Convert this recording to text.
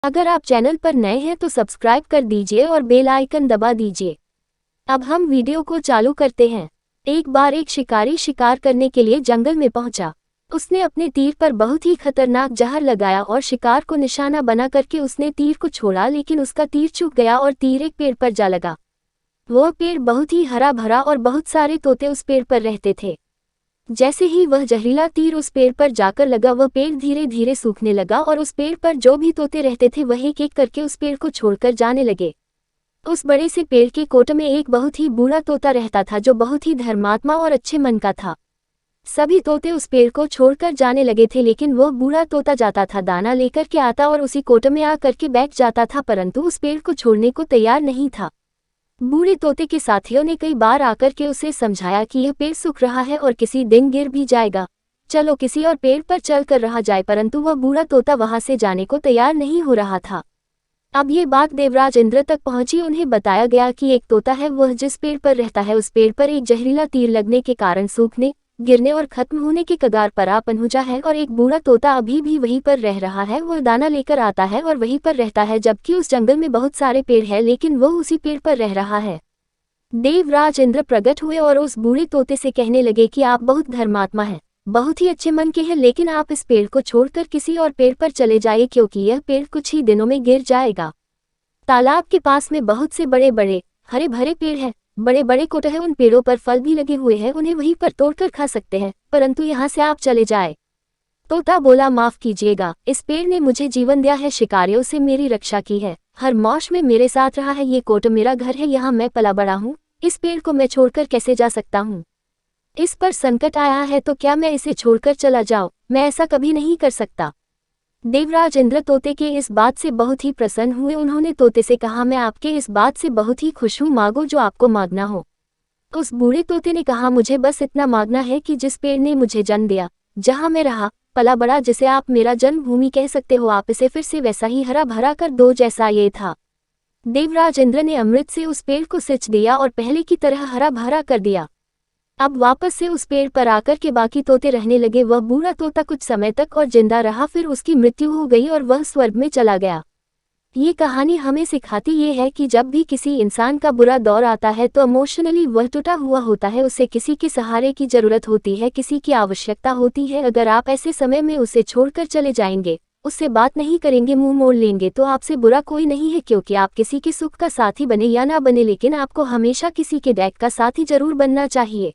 अगर आप चैनल पर नए हैं तो सब्सक्राइब कर दीजिए और बेल आइकन दबा दीजिए। अब हम वीडियो को चालू करते हैं। एक बार एक शिकारी शिकार करने के लिए जंगल में पहुंचा। उसने अपने तीर पर बहुत ही खतरनाक जहर लगाया और शिकार को निशाना बना करके उसने तीर को छोड़ा, लेकिन उसका तीर चूक गया और तीर एक पेड़ पर जा लगा। वह पेड़ बहुत ही हरा भरा और बहुत सारे तोते उस पेड़ पर रहते थे। जैसे ही वह जहरीला तीर उस पेड़ पर जाकर लगा, वह पेड़ धीरे धीरे सूखने लगा और उस पेड़ पर जो भी तोते रहते थे वह एक एक करके उस पेड़ को छोड़कर जाने लगे। उस बड़े से पेड़ के कोट में एक बहुत ही बूढ़ा तोता रहता था जो बहुत ही धर्मात्मा और अच्छे मन का था। सभी तोते उस पेड़ को छोड़कर जाने लगे थे, लेकिन वह बूढ़ा तोता जाता था, दाना लेकर के आता और उसी कोट में आ करके बैठ जाता था, परंतु उस पेड़ को छोड़ने को तैयार नहीं था। बूढ़े तोते के साथियों ने कई बार आकर के उसे समझाया कि यह पेड़ सूख रहा है और किसी दिन गिर भी जाएगा, चलो किसी और पेड़ पर चल कर रहा जाए, परंतु वह बूढ़ा तोता वहां से जाने को तैयार नहीं हो रहा था। अब ये बात देवराज इंद्र तक पहुंची। उन्हें बताया गया कि एक तोता है, वह जिस पेड़ पर रहता है उस पेड़ पर एक जहरीला तीर लगने के कारण सूखने, गिरने और खत्म होने के कगार पर आ पहुंचा है, और एक बूढ़ा तोता अभी भी वहीं पर रह रहा है। वह दाना लेकर आता है और वहीं पर रहता है, जबकि उस जंगल में बहुत सारे पेड़ हैं, लेकिन वह उसी पेड़ पर रह रहा है। देवराज इंद्र प्रकट हुए और उस बूढ़े तोते से कहने लगे कि आप बहुत धर्मात्मा हैं, बहुत ही अच्छे मन के हैं, लेकिन आप इस पेड़ को छोड़कर किसी और पेड़ पर चले जाइए, क्योंकि यह पेड़ कुछ ही दिनों में गिर जाएगा। तालाब के पास में बहुत से बड़े बड़े हरे भरे पेड़ हैं, बड़े बड़े कोट हैं, उन पेड़ों पर फल भी लगे हुए हैं, उन्हें वहीं पर तोड़कर खा सकते हैं, परंतु यहाँ से आप चले जाए। तोता बोला, माफ कीजिएगा, इस पेड़ ने मुझे जीवन दिया है, शिकारियों से मेरी रक्षा की है, हर मौसम में मेरे साथ रहा है, ये कोट मेरा घर है, यहाँ मैं पला बड़ा हूँ, इस पेड़ को मैं छोड़कर कैसे जा सकता हूँ? इस पर संकट आया है तो क्या मैं इसे छोड़कर चला जाऊँ? मैं ऐसा कभी नहीं कर सकता। देवराज इंद्र तोते के इस बात से बहुत ही प्रसन्न हुए। उन्होंने तोते से कहा, मैं आपके इस बात से बहुत ही खुश हूँ, मांगो जो आपको मांगना हो। उस बूढ़े तोते ने कहा, मुझे बस इतना मांगना है कि जिस पेड़ ने मुझे जन्म दिया, जहाँ मैं रहा पला बड़ा, जिसे आप मेरा जन्मभूमि कह सकते हो, आप इसे फिर से वैसा ही हरा भरा कर दो जैसा ये था। देवराज इंद्र ने अमृत से उस पेड़ को सिंच दिया और पहले की तरह हरा भरा कर दिया। अब वापस से उस पेड़ पर आकर के बाकी तोते रहने लगे। वह बूढ़ा तोता कुछ समय तक और जिंदा रहा, फिर उसकी मृत्यु हो गई और वह स्वर्ग में चला गया। ये कहानी हमें सिखाती ये है कि जब भी किसी इंसान का बुरा दौर आता है तो इमोशनली वह टूटा हुआ होता है, उसे किसी के सहारे की जरूरत होती है, किसी की आवश्यकता होती है। अगर आप ऐसे समय में उसे छोड़कर चले जाएंगे, उससे बात नहीं करेंगे, मुंह मोड़ लेंगे, तो आपसे बुरा कोई नहीं है, क्योंकि आप किसी के सुख का साथी बने या ना बने, लेकिन आपको हमेशा किसी के दुख का साथी जरूर बनना चाहिए।